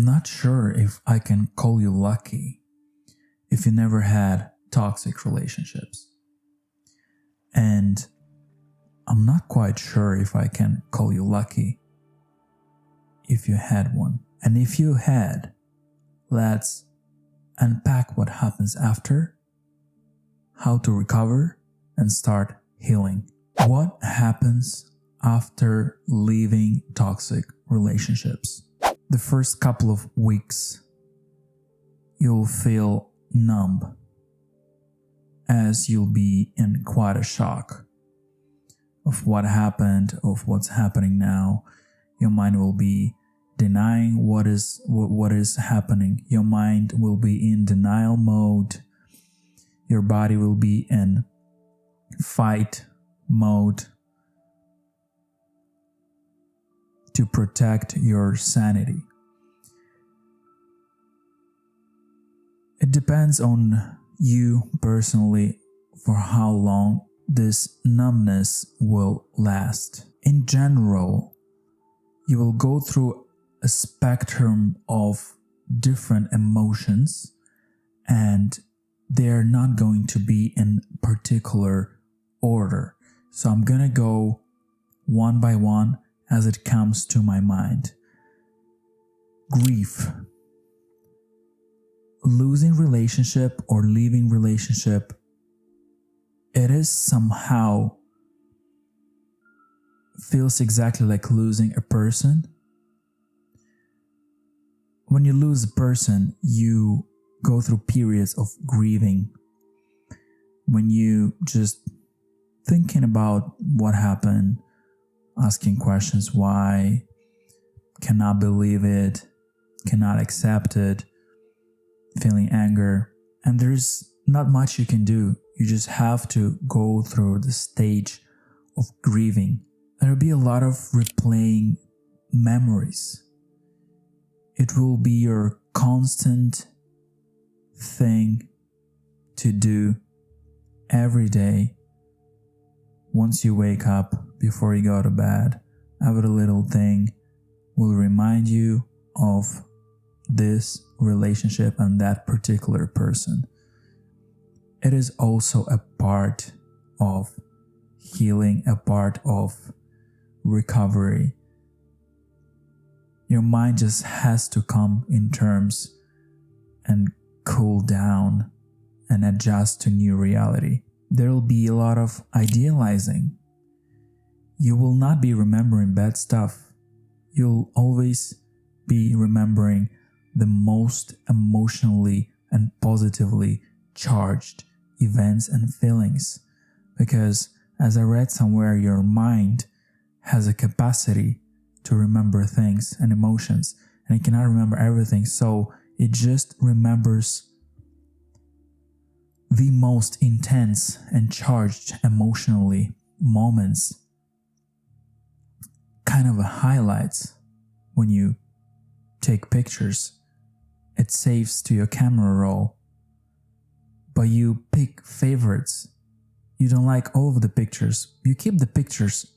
not sure if I can call you lucky if you never had toxic relationships. And I'm not quite sure if I can call you lucky if you had one. And if you had, let's unpack what happens after, how to recover, and start healing. What happens after leaving toxic relationships? The first couple of weeks, you'll feel numb, as you'll be in quite a shock of what happened, of what's happening now. Your mind will be denying what is happening. Your mind will be in denial mode. Your body will be in fight mode to protect your sanity. It depends on you personally for how long this numbness will last. In general, you will go through a spectrum of different emotions, and they're not going to be in particular order. So I'm gonna go one by one as it comes to my mind. Grief. Losing relationship or leaving relationship, it is somehow feels exactly like losing a person. When you lose a person, you go through periods of grieving. When you just thinking about what happened, asking questions why, cannot believe it, cannot accept it, feeling anger, and there's not much you can do. You just have to go through the stage of grieving. There'll be a lot of replaying memories. It will be your constant thing to do every day. Once you wake up, before you go to bed, every little thing will remind you of this relationship and that particular person. It is also a part of healing, a part of recovery. Your mind just has to come in terms and cool down and adjust to new reality. There will be a lot of idealizing. You will not be remembering bad stuff. You'll always be remembering the most emotionally and positively charged events and feelings. Because as I read somewhere, your mind has a capacity to remember things and emotions, and it cannot remember everything, so it just remembers the most intense and charged emotionally moments, kind of highlights. When you take pictures, it saves to your camera roll, but you pick favorites. You don't like all of the pictures. You keep the pictures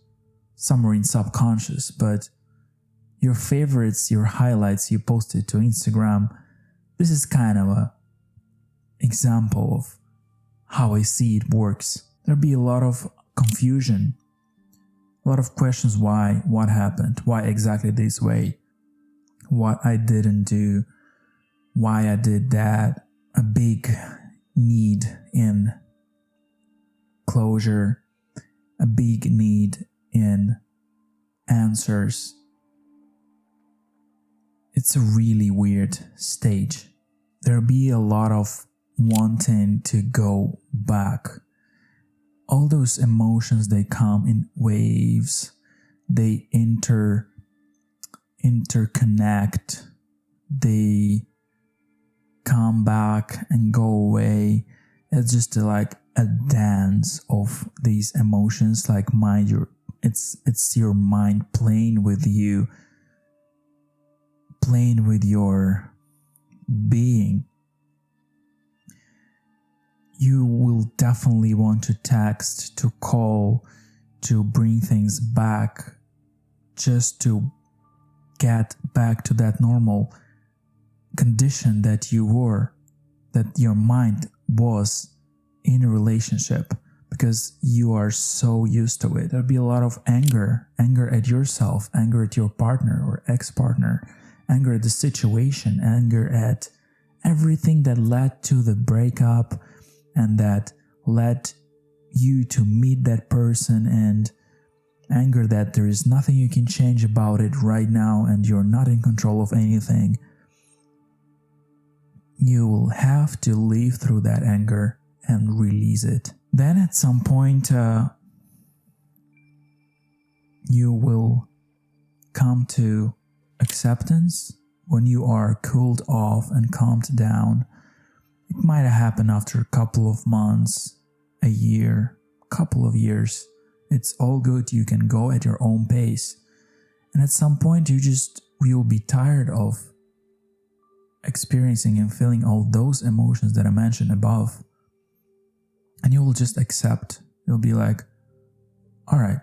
somewhere in subconscious, but your favorites, your highlights, you posted to Instagram. This is kind of a example of how I see it works. There'll be a lot of confusion, a lot of questions why, what happened, why exactly this way, what I didn't do, why I did that, a big need in closure, a big need in answers. It's a really weird stage. There'll be a lot of wanting to go back. All those emotions, they come in waves. They interconnect. They come back and go away. It's just like a dance of these emotions. Like it's your mind playing with you, playing with your being. You will definitely want to text, to call, to bring things back, just to get back to that normal. condition that you were, that your mind was in a relationship, because you are so used to it. There'll be a lot of anger at yourself, anger at your partner or ex-partner, anger at the situation, anger at everything that led to the breakup and that led you to meet that person, and anger that there is nothing you can change about it right now and you're not in control of anything. You will have to live through that anger and release it. Then at some point, you will come to acceptance when you are cooled off and calmed down. It might happen after a couple of months, a year, couple of years. It's all good. You can go at your own pace. And at some point, you'll be tired of experiencing and feeling all those emotions that I mentioned above. And you will just accept. You'll be like, all right,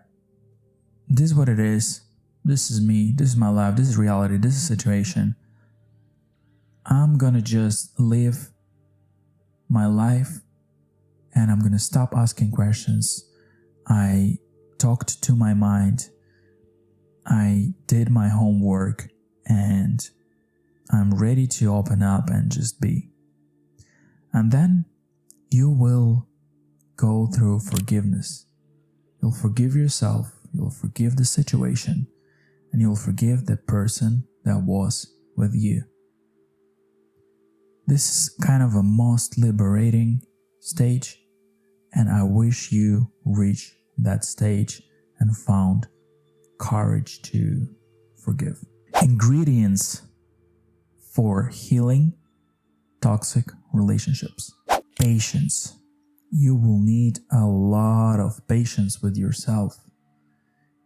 this is what it is. This is me. This is my life. This is reality. This is a situation. I'm gonna just live my life and I'm gonna stop asking questions. I talked to my mind. I did my homework and I'm ready to open up and just be. And then you will go through forgiveness. You'll forgive yourself, you'll forgive the situation, and you'll forgive the person that was with you. This is kind of a most liberating stage, and I wish you reached that stage and found courage to forgive. Ingredients for healing toxic relationships. Patience. You will need a lot of patience with yourself.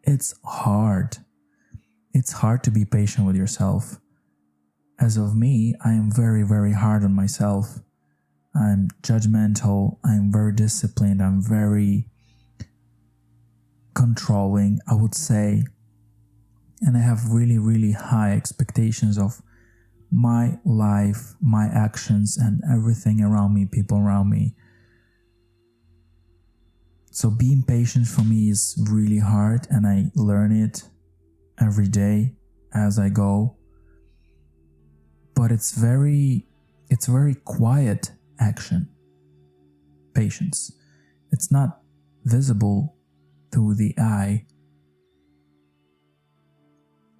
It's hard. It's hard to be patient with yourself. As of me, I am very, very hard on myself. I'm judgmental. I'm very disciplined. I'm very controlling, I would say. And I have really, really high expectations of my life, my actions, and everything around me, people around me. So being patient for me is really hard, and I learn it every day as I go. But it's very quiet action. Patience. It's not visible through the eye.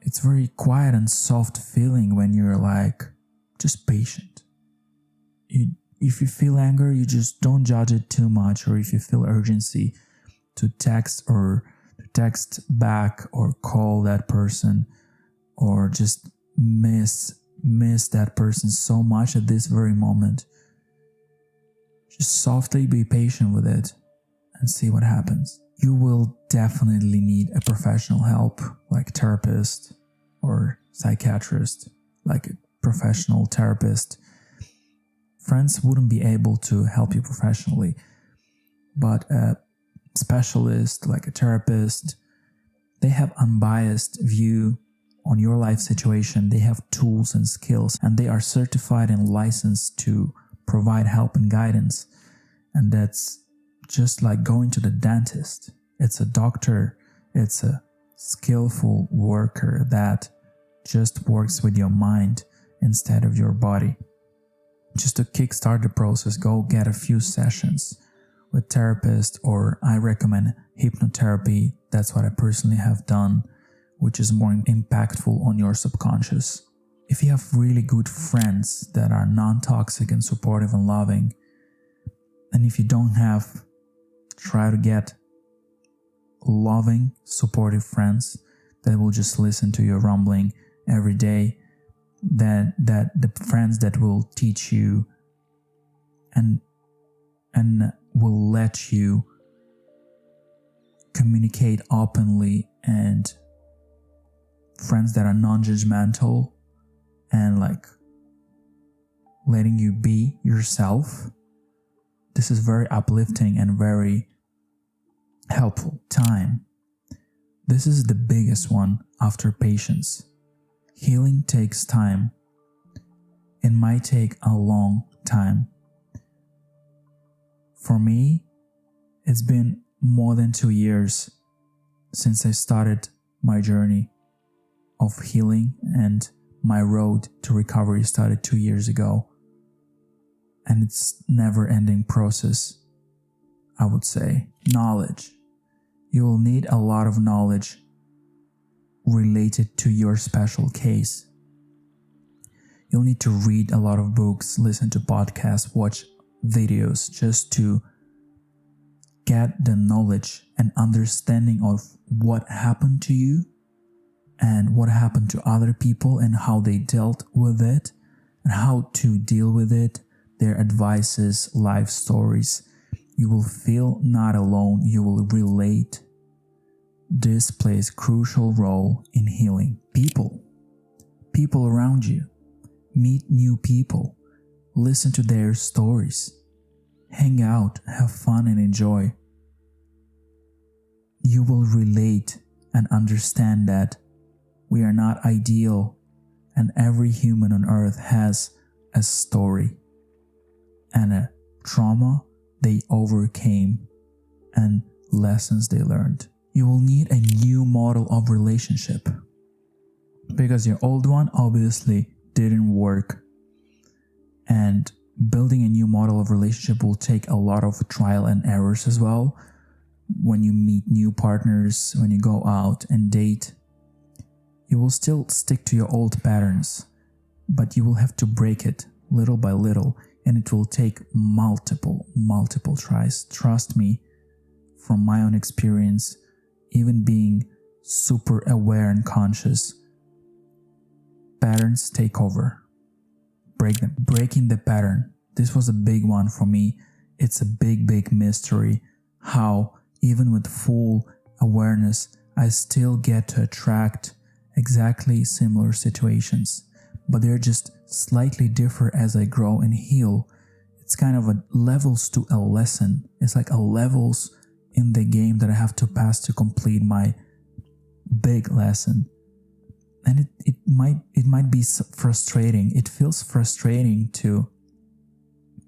It's very quiet and soft feeling when you're like just patient. If you feel anger, you just don't judge it too much, or if you feel urgency to text back or call that person, or just miss that person so much at this very moment, just softly be patient with it and see what happens. You will definitely need a professional help, like therapist or psychiatrist, like a professional therapist. Friends wouldn't be able to help you professionally, but a specialist, like a therapist, they have unbiased view on your life situation. They have tools and skills, and they are certified and licensed to provide help and guidance. And that's just like going to the dentist. It's a doctor, it's a skillful worker that just works with your mind instead of your body. Just to kickstart the process, go get a few sessions with therapists, or I recommend hypnotherapy. That's what I personally have done, which is more impactful on your subconscious. If you have really good friends that are non-toxic and supportive and loving, and if you don't have, try to get loving, supportive friends that will just listen to your rumbling every day, that the friends that will teach you and will let you communicate openly, and friends that are non-judgmental and like letting you be yourself. This is very uplifting and very helpful. Time. This is the biggest one after patience. Healing takes time. it might take a long time. For me, it's been more than 2 years since I started my journey of healing, and my road to recovery started 2 years ago. And it's never-ending process, I would say. Knowledge. You will need a lot of knowledge related to your special case. You'll need to read a lot of books, listen to podcasts, watch videos just to get the knowledge and understanding of what happened to you and what happened to other people and how they dealt with it and how to deal with it, their advices, life stories. You will feel not alone. You will relate. This plays a crucial role in healing. People around you. Meet new people. Listen to their stories. Hang out, have fun and enjoy. You will relate and understand that we are not ideal, and every human on earth has a story and a trauma they overcame and lessons they learned. You will need a new model of relationship because your old one obviously didn't work, and building a new model of relationship will take a lot of trial and errors as well. When you meet new partners, when you go out and date, you will still stick to your old patterns, but you will have to break it little by little, and it will take multiple tries. Trust me, from my own experience, even being super aware and conscious, patterns take over. Break them. Breaking the pattern. This was a big one for me. It's a big mystery how, even with full awareness, I still get to attract exactly similar situations, but they're just slightly different as I grow and heal. It's kind of a levels to a lesson. It's like a levels in the game that I have to pass to complete my big lesson. And it might be frustrating. It feels frustrating to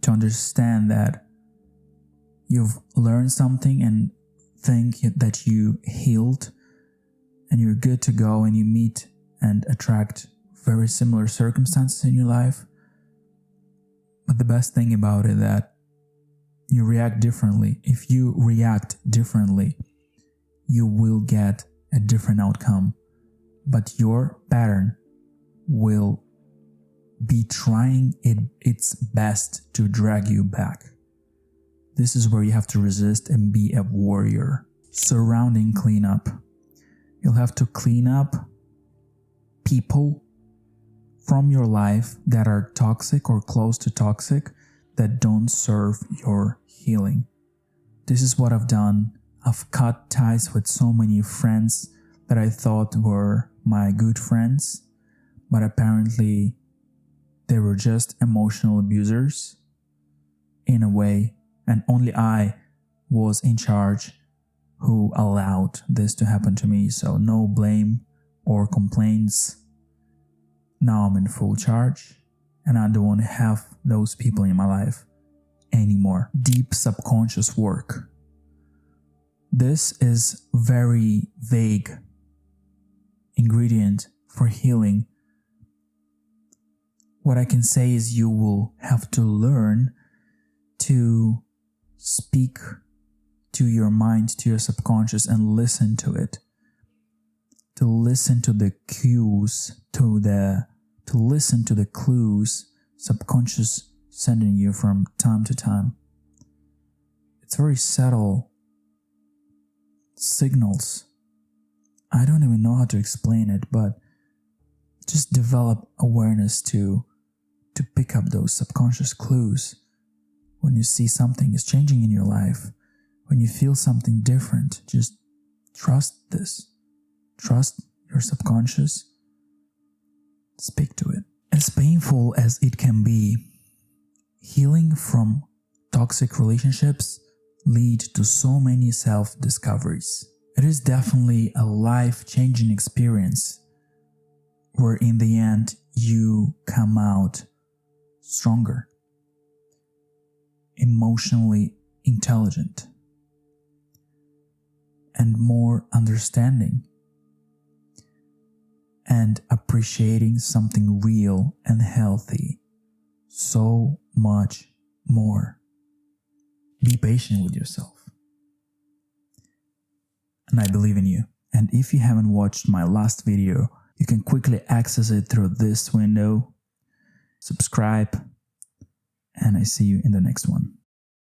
understand that you've learned something and think that you healed and you're good to go, and you meet and attract very similar circumstances in your life. But the best thing about it is that you react differently. If you react differently, you will get a different outcome. But your pattern will be trying its best to drag you back. This is where you have to resist and be a warrior. Surrounding cleanup. You'll have to clean up people from your life that are toxic or close to toxic, that don't serve your healing. This is what I've done. I've cut ties with so many friends that I thought were my good friends, but apparently they were just emotional abusers in a way, and only I was in charge who allowed this to happen to me. So no blame or complaints. Now I'm in full charge, and I don't want to have those people in my life anymore. Deep subconscious work. This is very vague ingredient for healing. What I can say is you will have to learn to speak to your mind, to your subconscious, and listen to it. To listen to the cues, to listen to the clues subconscious sending you from time to time. It's very subtle signals. I don't even know how to explain it, but just develop awareness to pick up those subconscious clues. When you see something is changing in your life, when you feel something different, just trust this. Trust your subconscious. Speak to it. As painful as it can be, healing from toxic relationships lead to so many self-discoveries. It is definitely a life-changing experience where in the end you come out stronger, emotionally intelligent, and more understanding, and appreciating something real and healthy so much more. Be patient with yourself. And I believe in you. And if you haven't watched my last video, you can quickly access it through this window. Subscribe, and I see you in the next one.